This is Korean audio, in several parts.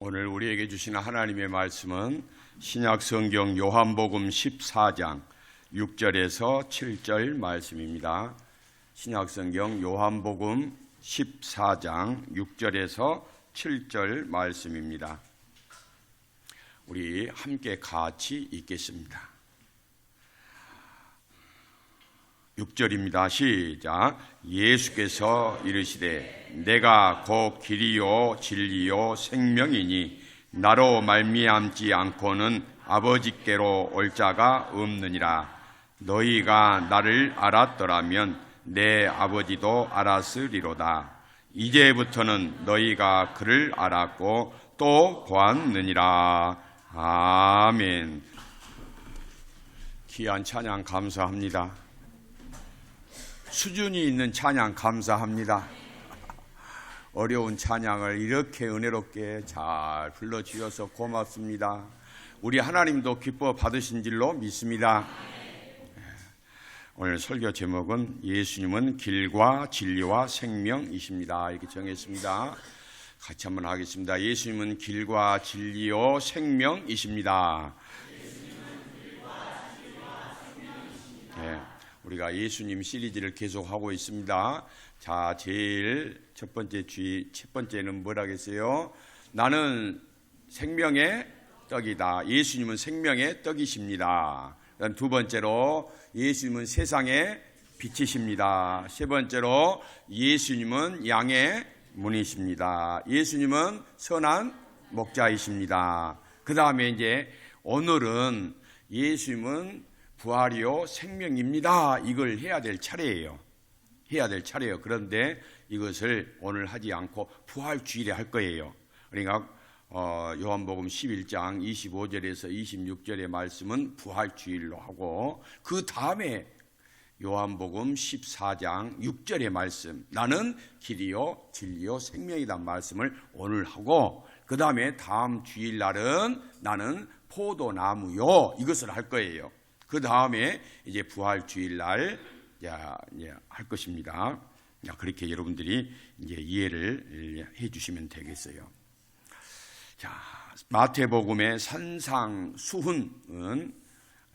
오늘 우리에게 주시는 하나님의 말씀은 신약성경 요한복음 14장 6절에서 7절 말씀입니다. 신약성경 요한복음 14장 6절에서 7절 말씀입니다. 우리 함께 같이 읽겠습니다. 6절입니다. 시작. 예수께서 이르시되 내가 곧 길이요 진리요 생명이니 나로 말미암지 않고는 아버지께로 올 자가 없느니라. 너희가 나를 알았더라면 내 아버지도 알았으리로다. 이제부터는 너희가 그를 알았고 또 보았느니라. 아멘. 귀한 찬양 감사합니다. 수준이 있는 찬양 감사합니다. 어려운 찬양을 이렇게 은혜롭게 잘 불러주셔서 고맙습니다. 우리 하나님도 기뻐 받으신 줄로 믿습니다. 오늘 설교 제목은 예수님은 길과 진리와 생명이십니다. 이렇게 정했습니다. 같이 한번 하겠습니다. 예수님은 길과 진리요 생명이십니다. 네. 우리가 예수님 시리즈를 계속하고 있습니다. 자, 제일 첫 번째는 뭐라겠어요? 나는 생명의 떡이다. 예수님은 생명의 떡이십니다. 그다음 두 번째로 예수님은 세상의 빛이십니다. 세 번째로 예수님은 양의 문이십니다. 예수님은 선한 목자이십니다. 그 다음에 이제 오늘은 예수님은 부활이요 생명입니다. 이걸 해야 될 차례예요. 그런데 이것을 오늘 하지 않고 부활주일에 할 거예요. 그러니까 요한복음 11장 25절에서 26절의 말씀은 부활주일로 하고, 그 다음에 요한복음 14장 6절의 말씀, 나는 길이요 진리요 생명이란 말씀을 오늘 하고, 그 다음에 다음 주일날은 나는 포도나무요, 이것을 할 거예요. 그 다음에 이제 부활주일날 할 것입니다. 그렇게 여러분들이 이제 이해를 해주시면 되겠어요. 자, 마태복음의 산상수훈은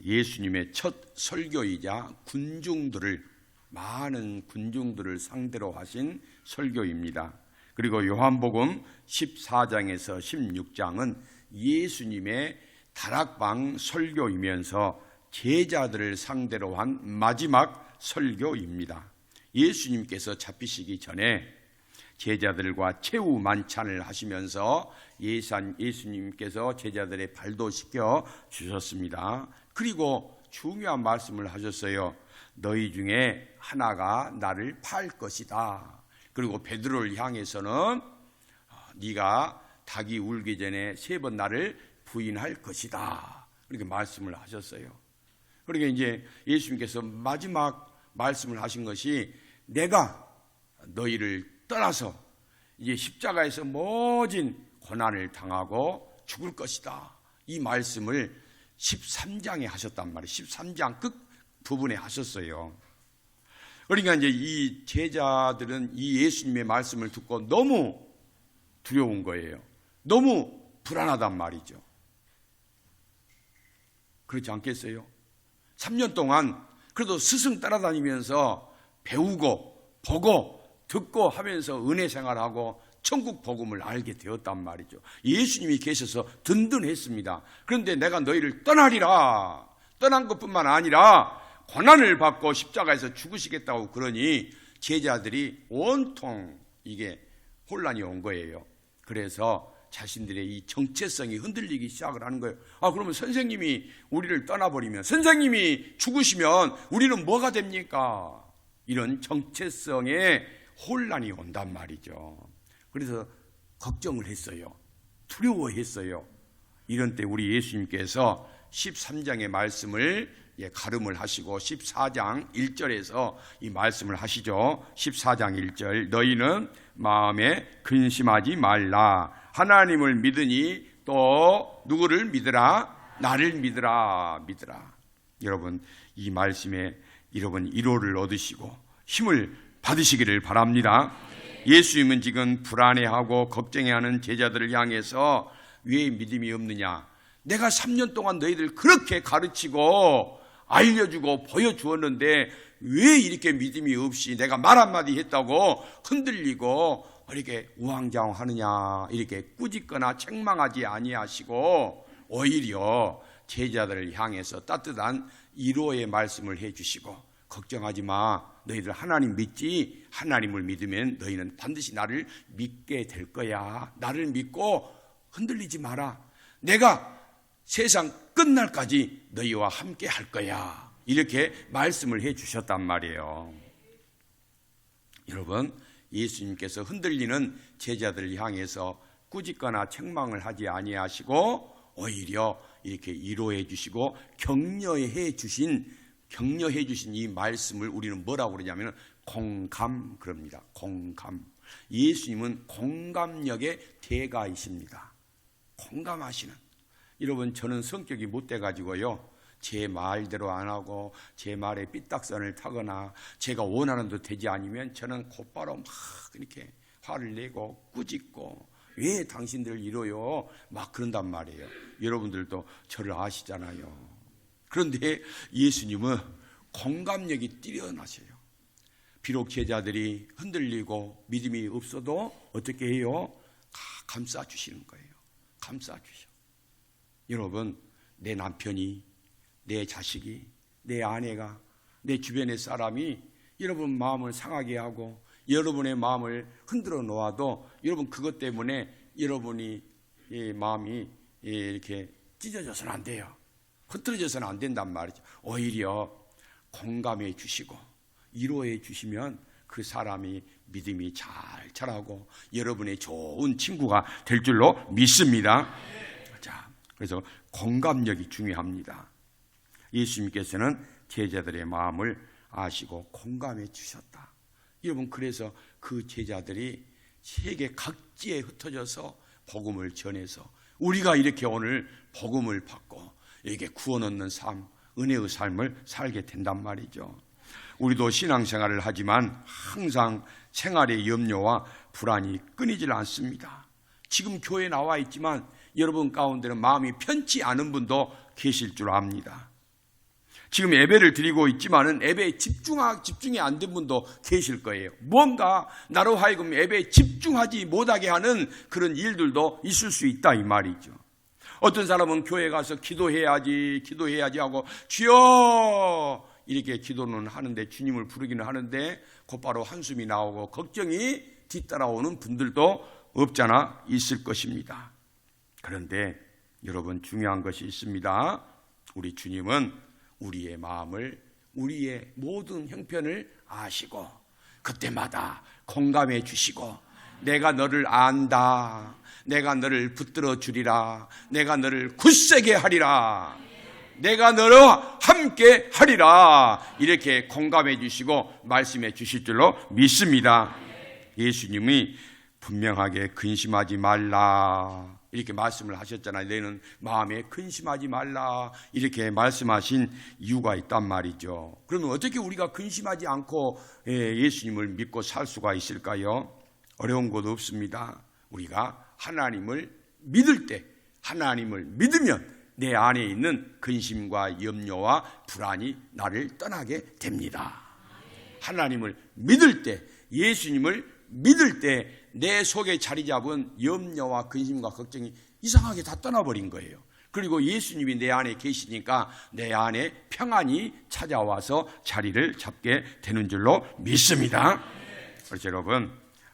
예수님의 첫 설교이자 많은 군중들을 상대로 하신 설교입니다. 그리고 요한복음 14장에서 16장은 예수님의 다락방 설교이면서 제자들을 상대로 한 마지막 설교입니다. 예수님께서 잡히시기 전에 제자들과 최후 만찬을 하시면서 예수님께서 제자들의 발도 씻겨 주셨습니다. 그리고 중요한 말씀을 하셨어요. 너희 중에 하나가 나를 팔 것이다. 그리고 베드로를 향해서는 네가 닭이 울기 전에 3번 나를 부인할 것이다. 이렇게 말씀을 하셨어요. 그러니까 이제 예수님께서 마지막 말씀을 하신 것이 내가 너희를 떠나서 이제 십자가에서 모진 고난을 당하고 죽을 것이다. 이 말씀을 13장에 하셨단 말이에요. 13장 끝 부분에 하셨어요. 그러니까 이제 이 제자들은 이 예수님의 말씀을 듣고 너무 두려운 거예요. 너무 불안하단 말이죠. 그렇지 않겠어요? 3년 동안 그래도 스승 따라다니면서 배우고 보고 듣고 하면서 은혜 생활하고 천국 복음을 알게 되었단 말이죠. 예수님이 계셔서 든든했습니다. 그런데 내가 너희를 떠나리라. 떠난 것뿐만 아니라 고난을 받고 십자가에서 죽으시겠다고 그러니 제자들이 온통 이게 혼란이 온 거예요. 그래서 자신들의 이 정체성이 흔들리기 시작을 하는 거예요. 그러면 선생님이 우리를 떠나버리면, 선생님이 죽으시면 우리는 뭐가 됩니까? 이런 정체성에 혼란이 온단 말이죠. 그래서 걱정을 했어요. 두려워했어요. 이런 때 우리 예수님께서 13장의 말씀을 가름을 하시고 14장 1절에서 이 말씀을 하시죠. 14장 1절, 너희는 마음에 근심하지 말라. 하나님을 믿으니 또 누구를 믿으라? 나를 믿으라. 여러분, 이 말씀에 여러분 위로를 얻으시고 힘을 받으시기를 바랍니다. 예수님은 지금 불안해하고 걱정해하는 제자들을 향해서 왜 믿음이 없느냐? 내가 3년 동안 너희들 그렇게 가르치고 알려주고 보여주었는데 왜 이렇게 믿음이 없이 내가 말 한마디 했다고 흔들리고 이렇게 우왕좌왕하느냐? 이렇게 꾸짖거나 책망하지 아니하시고 오히려 제자들을 향해서 따뜻한 위로의 말씀을 해주시고, 걱정하지 마, 너희들 하나님 믿지? 하나님을 믿으면 너희는 반드시 나를 믿게 될 거야. 나를 믿고 흔들리지 마라. 내가 세상 끝날까지 너희와 함께 할 거야. 이렇게 말씀을 해 주셨단 말이에요. 여러분, 예수님께서 흔들리는 제자들을 향해서 꾸짖거나 책망을 하지 아니하시고 오히려 이렇게 위로해 주시고 격려해 주신 이 말씀을 우리는 뭐라고 그러냐면 공감 그럽니다. 공감. 예수님은 공감력의 대가이십니다. 공감하시는. 여러분, 저는 성격이 못돼 가지고요, 제 말대로 안 하고 제 말에 삐딱선을 타거나 제가 원하는 대로 되지 않으면 저는 곧바로 막 이렇게 화를 내고 꾸짖고, 왜 당신들 이러요? 막 그런단 말이에요. 여러분들도 저를 아시잖아요. 그런데 예수님은 공감력이 뛰어나셔요. 비록 제자들이 흔들리고 믿음이 없어도 어떻게 해요? 감싸 주시는 거예요. 감싸 주셔. 여러분, 내 남편이, 내 자식이, 내 아내가, 내 주변의 사람이 여러분 마음을 상하게 하고 여러분의 마음을 흔들어 놓아도 여러분 그것 때문에 여러분이 마음이 이렇게 찢어져서는 안 돼요. 흐트러져서는 안 된단 말이죠. 오히려 공감해 주시고 위로해 주시면 그 사람이 믿음이 잘 자라고 여러분의 좋은 친구가 될 줄로 믿습니다. 자, 그래서 공감력이 중요합니다. 예수님께서는 제자들의 마음을 아시고 공감해 주셨다. 여러분, 그래서 그 제자들이 세계 각지에 흩어져서 복음을 전해서 우리가 이렇게 오늘 복음을 받고 이렇게 구원 얻는 삶, 은혜의 삶을 살게 된단 말이죠. 우리도 신앙생활을 하지만 항상 생활의 염려와 불안이 끊이질 않습니다. 지금 교회에 나와 있지만 여러분 가운데는 마음이 편치 않은 분도 계실 줄 압니다. 지금 예배를 드리고 있지만은 예배에 집중이 안 된 분도 계실 거예요. 뭔가 나로 하여금 예배에 집중하지 못하게 하는 그런 일들도 있을 수 있다 이 말이죠. 어떤 사람은 교회 가서 기도해야지 하고 주여 이렇게 기도는 하는데, 주님을 부르기는 하는데 곧바로 한숨이 나오고 걱정이 뒤따라오는 분들도 없잖아 있을 것입니다. 그런데 여러분, 중요한 것이 있습니다. 우리 주님은 우리의 마음을, 우리의 모든 형편을 아시고 그때마다 공감해 주시고, 내가 너를 안다, 내가 너를 붙들어 주리라, 내가 너를 굳세게 하리라, 내가 너와 함께 하리라, 이렇게 공감해 주시고 말씀해 주실 줄로 믿습니다. 예수님이 분명하게 근심하지 말라 이렇게 말씀을 하셨잖아요. 너희는 마음에 근심하지 말라 이렇게 말씀하신 이유가 있단 말이죠. 그러면 어떻게 우리가 근심하지 않고 예수님을 믿고 살 수가 있을까요? 어려운 것 없습니다. 우리가 하나님을 믿을 때, 하나님을 믿으면 내 안에 있는 근심과 염려와 불안이 나를 떠나게 됩니다. 하나님을 믿을 때, 예수님을 믿을 때 내 속에 자리 잡은 염려와 근심과 걱정이 이상하게 다 떠나버린 거예요. 그리고 예수님이 내 안에 계시니까 내 안에 평안이 찾아와서 자리를 잡게 되는 줄로 믿습니다. 그래서 여러분,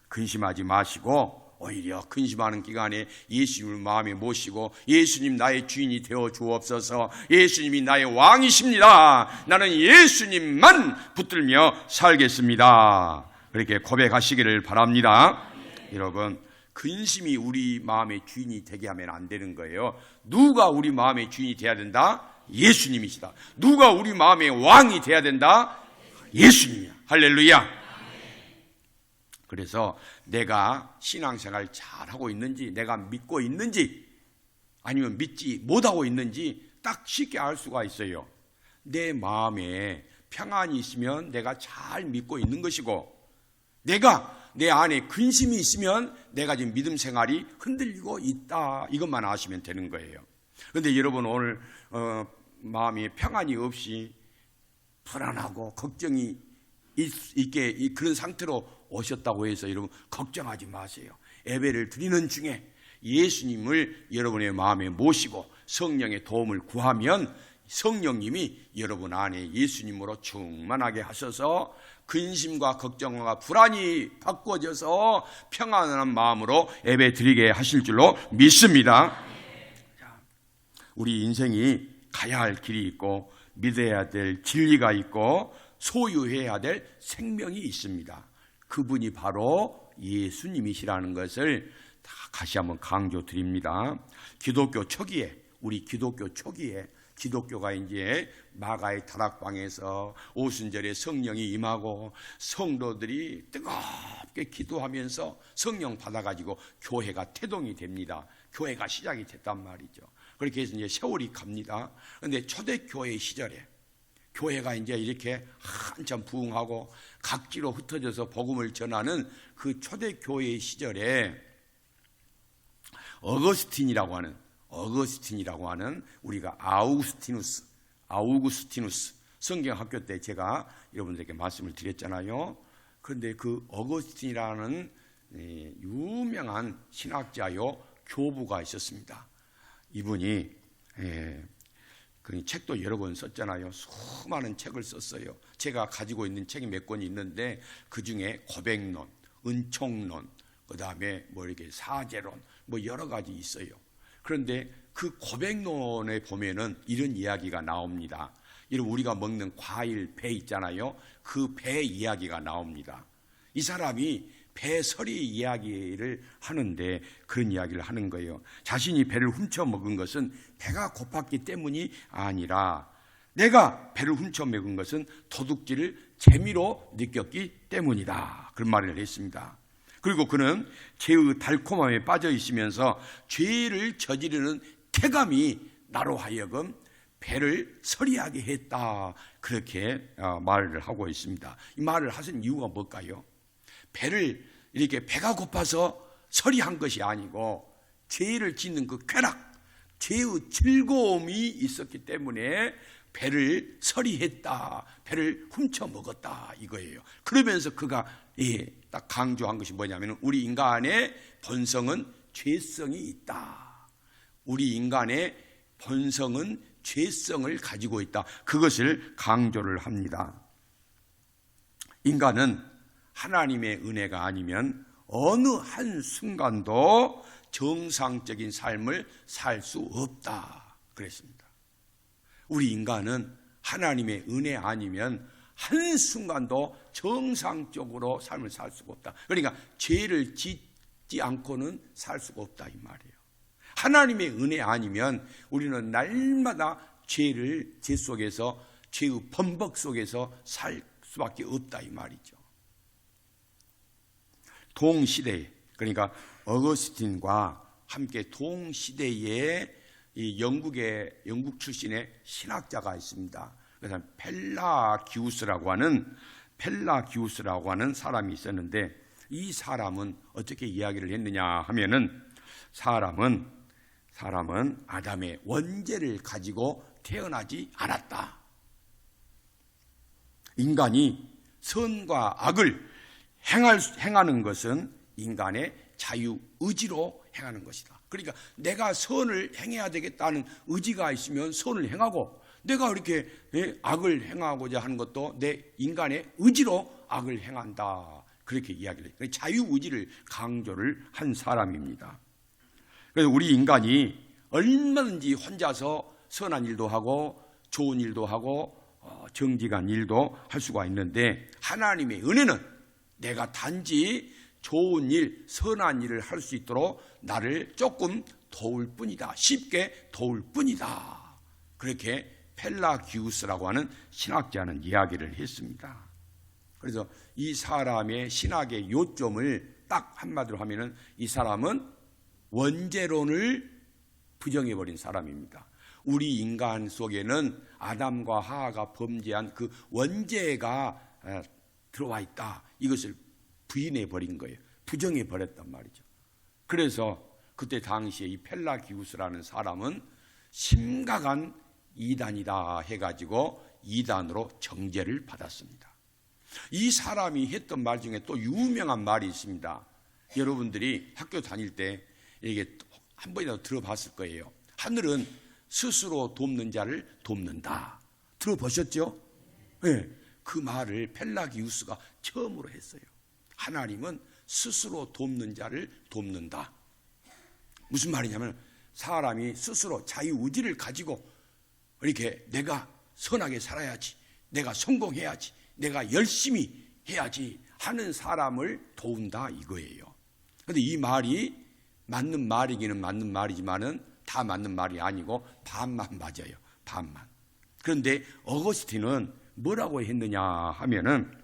근심하지 마시고 오히려 근심하는 기간에 예수님을 마음에 모시고, 예수님 나의 주인이 되어 주옵소서, 예수님이 나의 왕이십니다, 나는 예수님만 붙들며 살겠습니다, 그렇게 고백하시기를 바랍니다. 여러분, 근심이 우리 마음의 주인이 되게 하면 안 되는 거예요. 누가 우리 마음의 주인이 돼야 된다? 예수님이시다. 누가 우리 마음의 왕이 돼야 된다? 예수님이야. 할렐루야. 그래서 내가 신앙생활 잘하고 있는지, 내가 믿고 있는지, 아니면 믿지 못하고 있는지 딱 쉽게 알 수가 있어요. 내 마음에 평안이 있으면 내가 잘 믿고 있는 것이고, 내가 내 안에 근심이 있으면 내가 지금 믿음 생활이 흔들리고 있다, 이것만 아시면 되는 거예요. 그런데 여러분 오늘 마음이 평안이 없이 불안하고 걱정이 있게 그런 상태로 오셨다고 해서 여러분 걱정하지 마세요. 예배를 드리는 중에 예수님을 여러분의 마음에 모시고 성령의 도움을 구하면 성령님이 여러분 안에 예수님으로 충만하게 하셔서 근심과 걱정과 불안이 바꿔져서 평안한 마음으로 예배 드리게 하실 줄로 믿습니다. 우리 인생이 가야 할 길이 있고 믿어야 될 진리가 있고 소유해야 될 생명이 있습니다. 그분이 바로 예수님이시라는 것을 다시 한번 강조드립니다. 기독교 초기에, 우리 기독교 초기에 기독교가 이제 마가의 다락방에서 오순절에 성령이 임하고 성도들이 뜨겁게 기도하면서 성령 받아가지고 교회가 태동이 됩니다. 교회가 시작이 됐단 말이죠. 그렇게 해서 이제 세월이 갑니다. 그런데 초대교회 시절에 교회가 이제 이렇게 한참 부흥하고 각지로 흩어져서 복음을 전하는 그 초대교회 시절에 어거스틴이라고 하는 우리가 아우구스티누스 성경학교 때 제가 여러분들에게 말씀을 드렸잖아요. 그런데 그 어거스틴이라는 유명한 신학자요 교부가 있었습니다. 이분이 그 책도 여러 권 썼잖아요. 수많은 책을 썼어요. 제가 가지고 있는 책이 몇 권이 있는데 그 중에 고백론, 은총론, 그 다음에 뭐 이렇게 사제론, 뭐 여러 가지 있어요. 그런데 그 고백론에 보면은 이런 이야기가 나옵니다. 여러분 우리가 먹는 과일 배 있잖아요. 그 배 이야기가 나옵니다. 이 사람이 배설이 이야기를 하는데 그런 이야기를 하는 거예요. 자신이 배를 훔쳐 먹은 것은 배가 고팠기 때문이 아니라 내가 배를 훔쳐 먹은 것은 도둑질을 재미로 느꼈기 때문이다, 그런 말을 했습니다. 그리고 그는 죄의 달콤함에 빠져 있으면서 죄를 저지르는 쾌감이 나로 하여금 배를 서리하게 했다, 그렇게 말을 하고 있습니다. 이 말을 하신 이유가 뭘까요? 배를 이렇게 배가 고파서 서리한 것이 아니고 죄를 짓는 그 쾌락, 죄의 즐거움이 있었기 때문에 배를 서리했다, 배를 훔쳐 먹었다, 이거예요. 그러면서 그가 딱 강조한 것이 뭐냐면 우리 인간의 본성은 죄성이 있다. 우리 인간의 본성은 죄성을 가지고 있다. 그것을 강조를 합니다. 인간은 하나님의 은혜가 아니면 어느 한순간도 정상적인 삶을 살 수 없다, 그랬습니다. 우리 인간은 하나님의 은혜 아니면 한순간도 정상적으로 삶을 살 수가 없다. 그러니까 죄를 짓지 않고는 살 수가 없다, 이 말이에요. 하나님의 은혜 아니면 우리는 날마다 죄 속에서, 죄의 범벅 속에서 살 수밖에 없다, 이 말이죠. 동시대에, 그러니까 어거스틴과 함께 동시대에 이 영국 출신의 신학자가 있습니다. 그래서 펠라기우스라고 하는 사람이 있었는데 이 사람은 어떻게 이야기를 했느냐 하면은 사람은 아담의 원죄를 가지고 태어나지 않았다. 인간이 선과 악을 행하는 것은 인간의 자유의지로 행하는 것이다. 그러니까 내가 선을 행해야 되겠다는 의지가 있으면 선을 행하고, 내가 이렇게 악을 행하고자 하는 것도 내 인간의 의지로 악을 행한다, 그렇게 이야기를 해요. 자유의지를 강조를 한 사람입니다. 그래서 우리 인간이 얼마든지 혼자서 선한 일도 하고 좋은 일도 하고 정직한 일도 할 수가 있는데, 하나님의 은혜는 내가 단지 좋은 일, 선한 일을 할 수 있도록 나를 조금 도울 뿐이다, 쉽게 도울 뿐이다, 그렇게 펠라기우스라고 하는 신학자는 이야기를 했습니다. 그래서 이 사람의 신학의 요점을 딱 한마디로 하면은 이 사람은 원죄론을 부정해버린 사람입니다. 우리 인간 속에는 아담과 하하가 범죄한 그 원죄가 들어와 있다, 이것을 부인해 버린 거예요. 부정해 버렸단 말이죠. 그래서 그때 당시에 이 펠라기우스라는 사람은 심각한 이단이다 해가지고 이단으로 정죄를 받았습니다. 이 사람이 했던 말 중에 또 유명한 말이 있습니다. 여러분들이 학교 다닐 때 이게 한 번이라도 들어봤을 거예요. 하늘은 스스로 돕는 자를 돕는다. 들어보셨죠? 네. 그 말을 펠라기우스가 처음으로 했어요. 하나님은 스스로 돕는 자를 돕는다. 무슨 말이냐면 사람이 스스로 자유의지를 가지고 이렇게 내가 선하게 살아야지, 내가 성공해야지, 내가 열심히 해야지 하는 사람을 도운다 이거예요. 그런데 이 말이 맞는 말이기는 맞는 말이지만은 다 맞는 말이 아니고 반만 맞아요. 반만. 그런데 어거스틴은 뭐라고 했느냐 하면은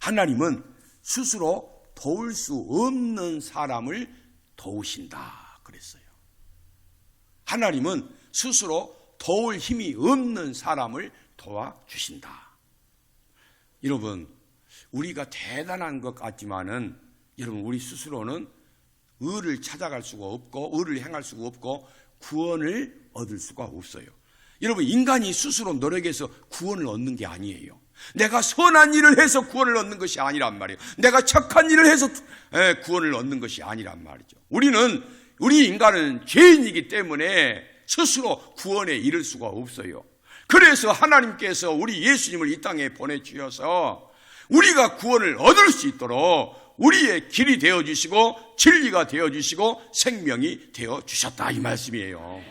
하나님은 스스로 도울 수 없는 사람을 도우신다 그랬어요. 하나님은 스스로 도울 힘이 없는 사람을 도와주신다. 여러분, 우리가 대단한 것 같지만은 여러분 우리 스스로는 의를 찾아갈 수가 없고 의를 행할 수가 없고 구원을 얻을 수가 없어요. 여러분, 인간이 스스로 노력해서 구원을 얻는 게 아니에요. 내가 선한 일을 해서 구원을 얻는 것이 아니란 말이에요. 내가 착한 일을 해서 구원을 얻는 것이 아니란 말이죠. 우리 인간은 죄인이기 때문에 스스로 구원에 이를 수가 없어요. 그래서 하나님께서 우리 예수님을 이 땅에 보내주셔서 우리가 구원을 얻을 수 있도록 우리의 길이 되어주시고 진리가 되어주시고 생명이 되어주셨다 이 말씀이에요.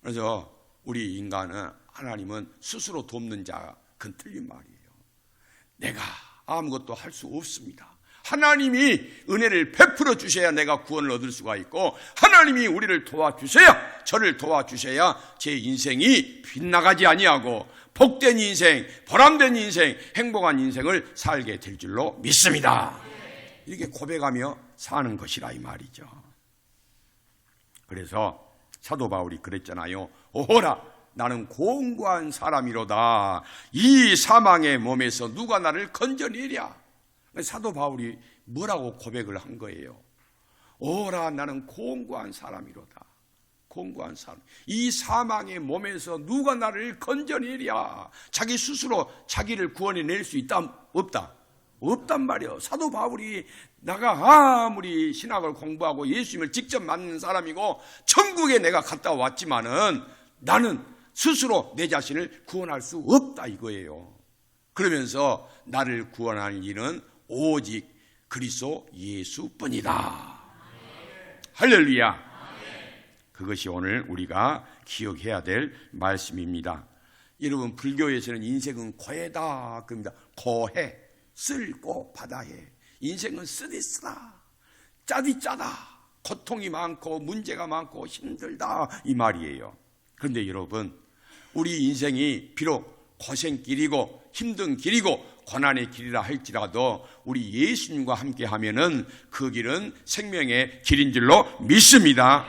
그래서 우리 인간은 하나님은 스스로 돕는 자, 그건 틀린 말이에요. 내가 아무것도 할 수 없습니다. 하나님이 은혜를 베풀어 주셔야 내가 구원을 얻을 수가 있고 하나님이 우리를 도와주셔야, 저를 도와주셔야 제 인생이 빗나가지 아니하고 복된 인생, 보람된 인생, 행복한 인생을 살게 될 줄로 믿습니다. 이렇게 고백하며 사는 것이라 이 말이죠. 그래서 사도 바울이 그랬잖아요. 오호라, 나는 공고한 사람이로다. 이 사망의 몸에서 누가 나를 건져내랴. 사도 바울이 뭐라고 고백을 한 거예요? 오호라, 나는 공고한 사람이로다. 공고한 사람. 이 사망의 몸에서 누가 나를 건져내랴. 자기 스스로 자기를 구원해낼 수 있다? 없다? 없단 말이에요. 사도 바울이 내가 아무리 신학을 공부하고 예수님을 직접 만난 사람이고 천국에 내가 갔다 왔지만은 나는 스스로 내 자신을 구원할 수 없다 이거예요. 그러면서 나를 구원할 일은 오직 그리스도 예수뿐이다. 할렐루야. 그것이 오늘 우리가 기억해야 될 말씀입니다. 여러분, 불교에서는 인생은 고해다 그럽니다. 고해, 쓸고 바다해. 인생은 쓰디 쓰다, 짜디 짜다, 고통이 많고 문제가 많고 힘들다 이 말이에요. 그런데 여러분, 우리 인생이 비록 고생길이고 힘든 길이고 고난의 길이라 할지라도 우리 예수님과 함께 하면은 그 길은 생명의 길인 줄로 믿습니다.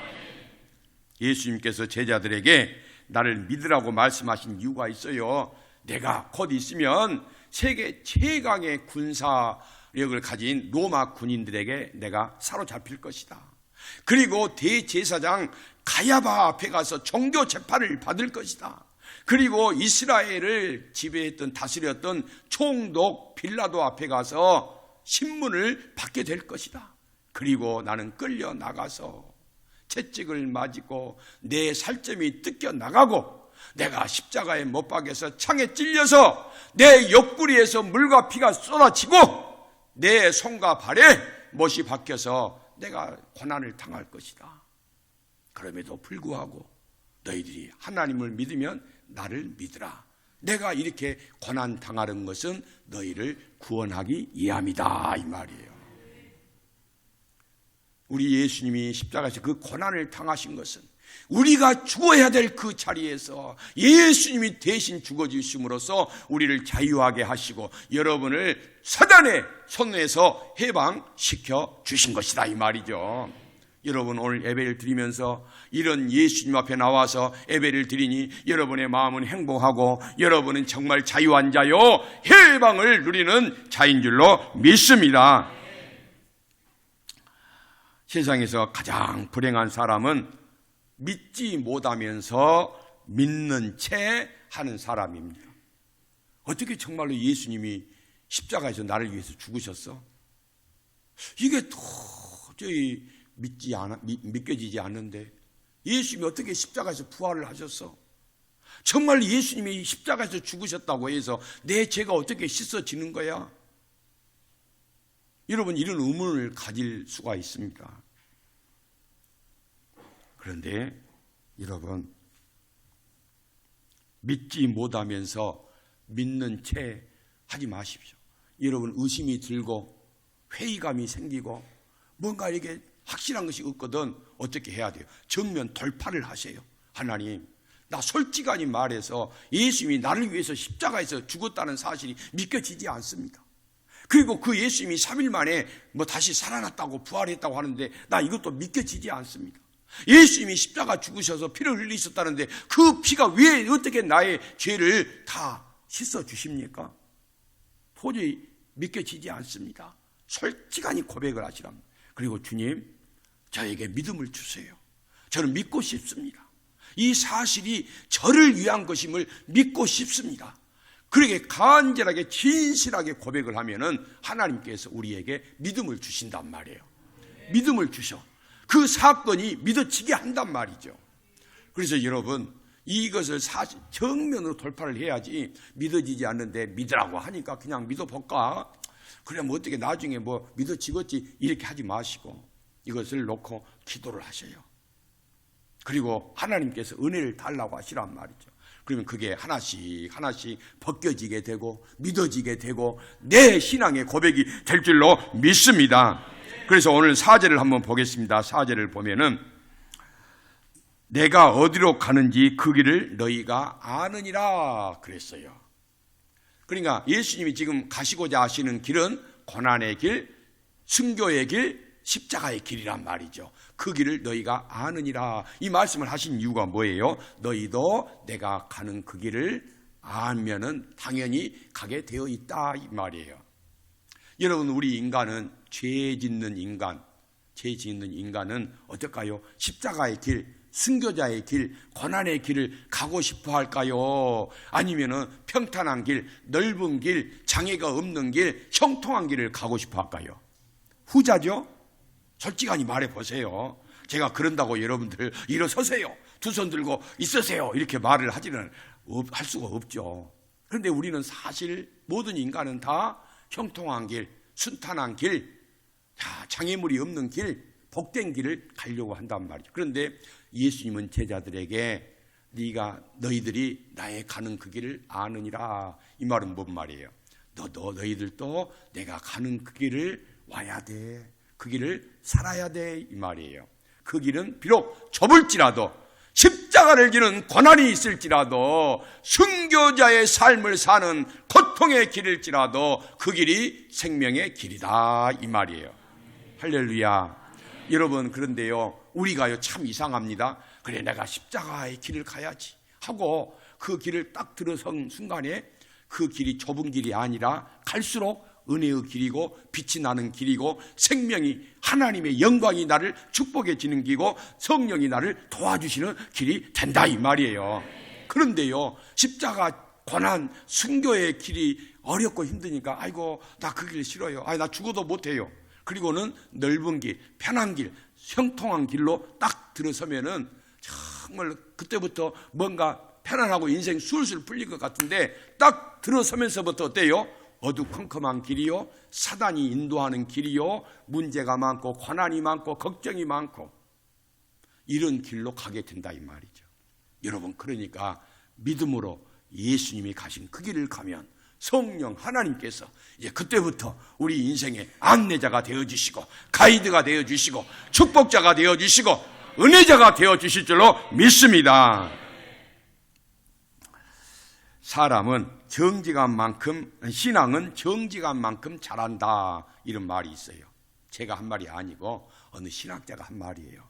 예수님께서 제자들에게 나를 믿으라고 말씀하신 이유가 있어요. 내가 곧 있으면 세계 최강의 군사력을 가진 로마 군인들에게 내가 사로잡힐 것이다. 그리고 대제사장 가야바 앞에 가서 종교 재판을 받을 것이다. 그리고 이스라엘을 지배했던 다스렸던 총독 빌라도 앞에 가서 신문을 받게 될 것이다. 그리고 나는 끌려 나가서 채찍을 맞고 내 살점이 뜯겨 나가고 내가 십자가에 못 박여서 창에 찔려서 내 옆구리에서 물과 피가 쏟아지고 내 손과 발에 못이 박혀서 내가 고난을 당할 것이다. 그럼에도 불구하고 너희들이 하나님을 믿으면 나를 믿으라. 내가 이렇게 고난 당하는 것은 너희를 구원하기 위함이다 이 말이에요. 우리 예수님이 십자가에서 그 고난을 당하신 것은 우리가 죽어야 될 그 자리에서 예수님이 대신 죽어주심으로써 우리를 자유하게 하시고 여러분을 사단의 손에서 해방시켜 주신 것이다 이 말이죠. 여러분 오늘 예배를 드리면서 이런 예수님 앞에 나와서 예배를 드리니 여러분의 마음은 행복하고 여러분은 정말 자유한 자요 해방을 누리는 자인 줄로 믿습니다. 세상에서 가장 불행한 사람은 믿지 못하면서 믿는 채 하는 사람입니다. 어떻게 정말로 예수님이 십자가에서 나를 위해서 죽으셨어? 이게 도저히 믿겨지지 않는데 예수님이 어떻게 십자가에서 부활을 하셨어? 정말 예수님이 십자가에서 죽으셨다고 해서 내 죄가 어떻게 씻어지는 거야? 여러분 이런 의문을 가질 수가 있습니다. 그런데 여러분 믿지 못하면서 믿는 채 하지 마십시오. 여러분 의심이 들고 회의감이 생기고 뭔가 이렇게 확실한 것이 없거든 어떻게 해야 돼요? 정면 돌파를 하세요. 하나님 나 솔직하게 말해서 예수님이 나를 위해서 십자가에서 죽었다는 사실이 믿겨지지 않습니다. 그리고 그 예수님이 3일 만에 다시 살아났다고 부활했다고 하는데 나 이것도 믿겨지지 않습니다. 예수님이 십자가 죽으셔서 피를 흘리셨다는데 그 피가 왜 어떻게 나의 죄를 다 씻어주십니까? 도저히 믿겨지지 않습니다. 솔직하니 고백을 하시랍니다. 그리고 주님 저에게 믿음을 주세요. 저는 믿고 싶습니다. 이 사실이 저를 위한 것임을 믿고 싶습니다. 그렇게 간절하게 진실하게 고백을 하면은 하나님께서 우리에게 믿음을 주신단 말이에요. 믿음을 주셔. 그 사건이 믿어지게 한단 말이죠. 그래서 여러분 이것을 사실 정면으로 돌파를 해야지 믿어지지 않는데 믿으라고 하니까 그냥 믿어볼까? 그래 어떻게 나중에 믿어지겠지 이렇게 하지 마시고 이것을 놓고 기도를 하셔요. 그리고 하나님께서 은혜를 달라고 하시란 말이죠. 그러면 그게 하나씩 벗겨지게 되고 믿어지게 되고 내 신앙의 고백이 될 줄로 믿습니다. 그래서 오늘 4절을 한번 보겠습니다. 4절을 보면은 내가 어디로 가는지 그 길을 너희가 아느니라 그랬어요. 그러니까 예수님이 지금 가시고자 하시는 길은 고난의 길, 순교의 길, 십자가의 길이란 말이죠. 그 길을 너희가 아느니라. 이 말씀을 하신 이유가 뭐예요? 너희도 내가 가는 그 길을 알면은 당연히 가게 되어 있다 이 말이에요. 여러분 우리 인간은 죄 짓는 인간은 어떨까요? 십자가의 길, 순교자의 길, 고난의 길을 가고 싶어 할까요? 아니면은 평탄한 길, 넓은 길, 장애가 없는 길, 형통한 길을 가고 싶어 할까요? 후자죠? 솔직하니 말해보세요. 제가 그런다고 여러분들 일어서세요, 두 손 들고 있으세요 이렇게 말을 할 수가 없죠. 그런데 우리는 사실 모든 인간은 다 형통한 길, 순탄한 길, 장애물이 없는 길, 복된 길을 가려고 한단 말이죠. 그런데 예수님은 제자들에게 너희들이 나의 가는 그 길을 아느니라. 이 말은 뭔 말이에요? 너희들도 내가 가는 그 길을 와야 돼. 그 길을 살아야 돼 이 말이에요. 그 길은 비록 좁을지라도 십자가를 지는 고난이 있을지라도 순교자의 삶을 사는 고통의 길일지라도 그 길이 생명의 길이다 이 말이에요. 할렐루야. 여러분 그런데요 우리가요 참 이상합니다. 그래 내가 십자가의 길을 가야지 하고 그 길을 딱 들어선 순간에 그 길이 좁은 길이 아니라 갈수록 은혜의 길이고 빛이 나는 길이고 생명이 하나님의 영광이 나를 축복해지는 길이고 성령이 나를 도와주시는 길이 된다 이 말이에요. 그런데요 십자가 고난 순교의 길이 어렵고 힘드니까 아이고 나 그 길 싫어요. 나 죽어도 못해요. 그리고는 넓은 길, 편한 길, 형통한 길로 딱 들어서면은 정말 그때부터 뭔가 편안하고 인생 술술 풀릴 것 같은데 딱 들어서면서부터 어때요? 어두컴컴한 길이요, 사단이 인도하는 길이요, 문제가 많고 고난이 많고 걱정이 많고 이런 길로 가게 된다 이 말이죠. 여러분 그러니까 믿음으로 예수님이 가신 그 길을 가면 성령 하나님께서 이제 그때부터 우리 인생의 안내자가 되어주시고 가이드가 되어주시고 축복자가 되어주시고 은혜자가 되어주실 줄로 믿습니다. 사람은 정직한 만큼, 신앙은 정직한 만큼 잘한다 이런 말이 있어요. 제가 한 말이 아니고 어느 신학자가 한 말이에요.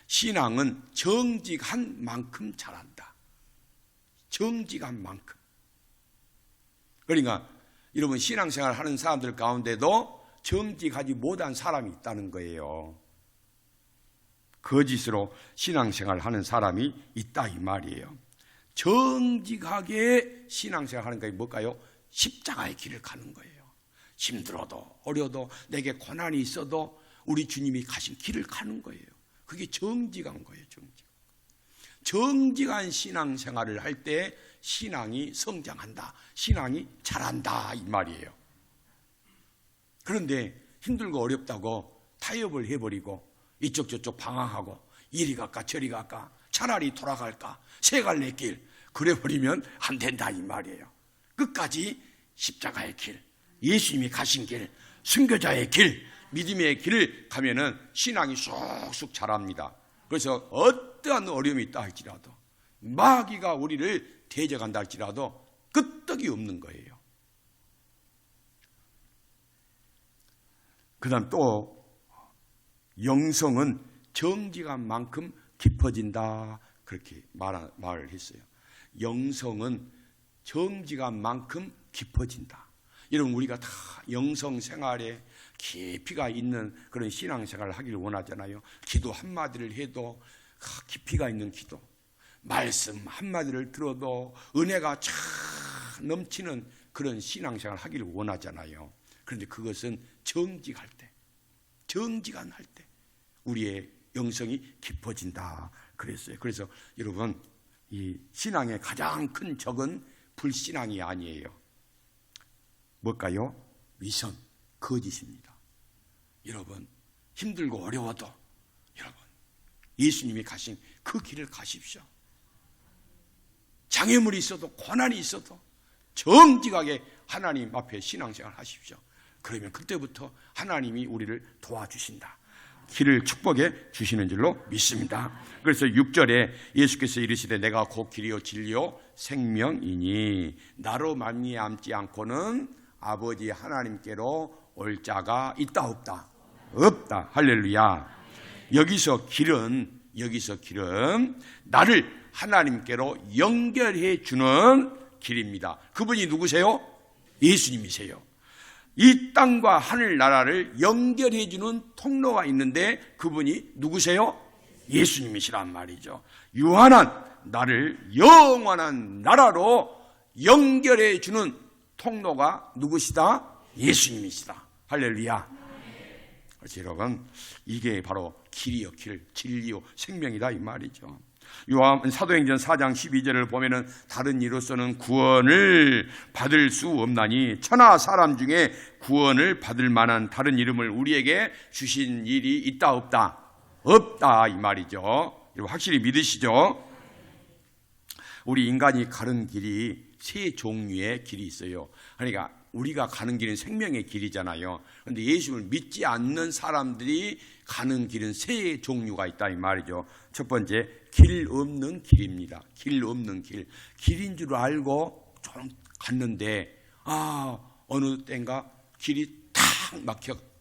신앙은 정직한 만큼 잘한다. 정직한 만큼. 그러니까 여러분, 신앙생활 하는 사람들 가운데도 정직하지 못한 사람이 있다는 거예요. 거짓으로 신앙생활 하는 사람이 있다 이 말이에요. 정직하게 신앙생활 하는 게 뭘까요? 십자가의 길을 가는 거예요. 힘들어도 어려도 내게 고난이 있어도 우리 주님이 가신 길을 가는 거예요. 그게 정직한 거예요. 정직한 신앙생활을 할 때 신앙이 성장한다, 신앙이 자란다 이 말이에요. 그런데 힘들고 어렵다고 타협을 해버리고 이쪽 저쪽 방황하고 이리 갈까 저리 갈까 차라리 돌아갈까 세 갈래 길 그래버리면 안 된다 이 말이에요. 끝까지 십자가의 길, 예수님이 가신 길, 순교자의 길, 믿음의 길을 가면은 신앙이 쑥쑥 자랍니다. 그래서 어떠한 어려움이 있다 할지라도, 마귀가 우리를 대적한다 할지라도 끄떡이 없는 거예요. 그 다음 또 영성은 정직한 만큼 깊어진다, 그렇게 말을 했어요. 영성은 정직한 만큼 깊어진다. 여러분, 우리가 다 영성 생활에 깊이가 있는 그런 신앙생활을 하기를 원하잖아요. 기도 한마디를 해도 깊이가 있는 기도, 말씀 한마디를 들어도 은혜가 쫙 넘치는 그런 신앙생활을 하기를 원하잖아요. 그런데 그것은 정직할 때, 정직한 할 때 우리의 영성이 깊어진다 그랬어요. 그래서 여러분, 이 신앙의 가장 큰 적은 불신앙이 아니에요. 뭘까요? 위선, 거짓입니다. 여러분, 힘들고 어려워도 여러분 예수님이 가신 그 길을 가십시오. 장애물이 있어도 고난이 있어도 정직하게 하나님 앞에 신앙생활 하십시오. 그러면 그때부터 하나님이 우리를 도와주신다, 길을 축복해 주시는 줄로 믿습니다. 그래서 6절에 예수께서 이르시되 내가 곧 길이요 진리요 생명이니 나로 말미암지 않고는 아버지 하나님께로 올 자가 있다 없다? 없다. 할렐루야. 여기서 길은 나를 하나님께로 연결해 주는 길입니다. 그분이 누구세요? 예수님이세요. 이 땅과 하늘나라를 연결해 주는 통로가 있는데 그분이 누구세요? 예수님이시란 말이죠. 유한한 나를 영원한 나라로 연결해 주는 통로가 누구시다? 예수님이시다. 할렐루야. 그래서 여러분, 이게 바로 길이요 길, 진리요 생명이다 이 말이죠. 사도행전 4장 12절을 보면은 다른 이로서는 구원을 받을 수 없나니 천하 사람 중에 구원을 받을 만한 다른 이름을 우리에게 주신 일이 있다 없다? 없다 이 말이죠. 확실히 믿으시죠? 우리 인간이 가는 길이 세 종류의 길이 있어요. 그러니까 우리가 가는 길은 생명의 길이잖아요. 그런데 예수를 믿지 않는 사람들이 가는 길은 세 종류가 있다 이 말이죠. 첫 번째, 길 없는 길입니다. 길 없는 길. 길인 줄 알고 좀 갔는데 어느 때인가 길이 탁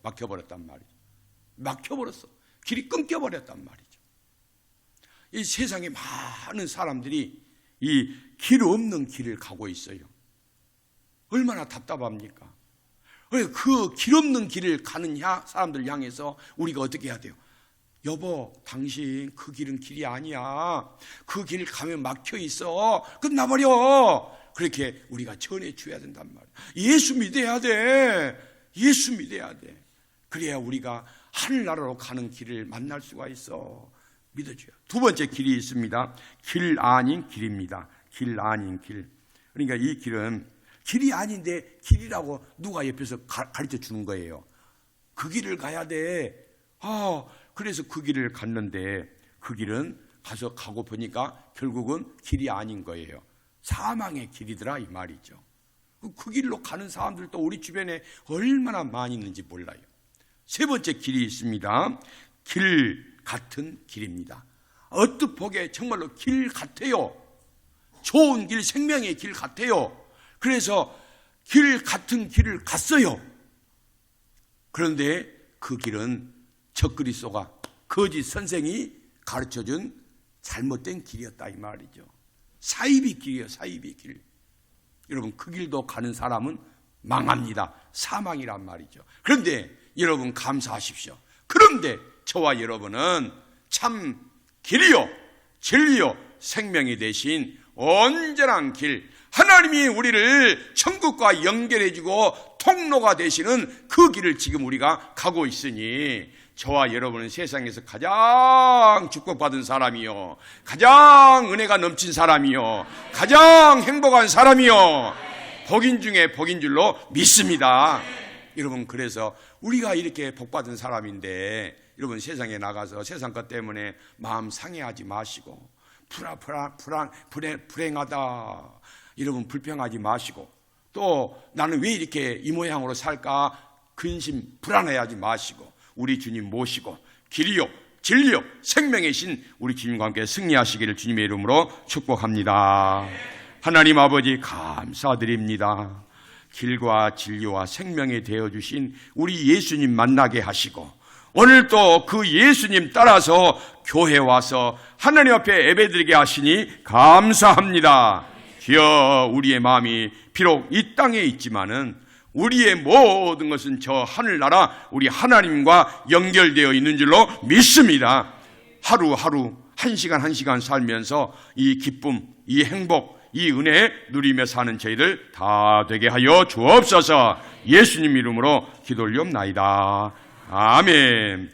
막혀버렸단 말이죠. 막혀버렸어. 길이 끊겨버렸단 말이죠. 이 세상에 많은 사람들이 이 길 없는 길을 가고 있어요. 얼마나 답답합니까? 그 길 없는 길을 가는 사람들 향해서 우리가 어떻게 해야 돼요? 여보, 당신 그 길은 길이 아니야. 그 길 가면 막혀 있어. 끝나버려. 그렇게 우리가 전해줘야 된단 말이야. 예수 믿어야 돼. 예수 믿어야 돼. 그래야 우리가 하늘나라로 가는 길을 만날 수가 있어. 믿어줘요. 두 번째 길이 있습니다. 길 아닌 길입니다. 길 아닌 길. 그러니까 이 길은 길이 아닌데 길이라고 누가 옆에서 가르쳐 주는 거예요. 그 길을 가야 돼. 그래서 그 길을 갔는데 그 길은 가고 보니까 결국은 길이 아닌 거예요. 사망의 길이더라 이 말이죠. 그 길로 가는 사람들도 우리 주변에 얼마나 많이 있는지 몰라요. 세 번째 길이 있습니다. 길 같은 길입니다. 언뜻 보기에 정말로 길 같아요. 좋은 길, 생명의 길 같아요. 그래서 길 같은 길을 갔어요. 그런데 그 길은 적그리스도가 거짓 선생이 가르쳐준 잘못된 길이었다 이 말이죠. 사이비 길이에요. 사이비 길. 여러분 그 길도 가는 사람은 망합니다. 사망이란 말이죠. 그런데 여러분 감사하십시오. 그런데 저와 여러분은 참 길이요 진리요 생명이 되신 온전한 길, 하나님이 우리를 천국과 연결해주고 통로가 되시는 그 길을 지금 우리가 가고 있으니 저와 여러분은 세상에서 가장 축복받은 사람이요, 가장 은혜가 넘친 사람이요, 가장 행복한 사람이요, 복인 중에 복인 줄로 믿습니다. 여러분 그래서 우리가 이렇게 복받은 사람인데 여러분 세상에 나가서 세상 것 때문에 마음 상해하지 마시고 불행하다 여러분 불평하지 마시고 또 나는 왜 이렇게 이 모양으로 살까 근심 불안해하지 마시고 우리 주님 모시고 길이요 진리요 생명의 신 우리 주님과 함께 승리하시기를 주님의 이름으로 축복합니다. 하나님 아버지 감사드립니다. 길과 진리와 생명이 되어주신 우리 예수님 만나게 하시고 오늘 또 그 예수님 따라서 교회 와서 하나님 앞에 예배드리게 하시니 감사합니다. 주여 우리의 마음이 비록 이 땅에 있지만은 우리의 모든 것은 저 하늘나라 우리 하나님과 연결되어 있는 줄로 믿습니다. 하루하루 한 시간 한 시간 살면서 이 기쁨, 이 행복, 이 은혜 누리며 사는 저희들 다 되게 하여 주옵소서. 예수님 이름으로 기도 올리옵나이다. 아멘.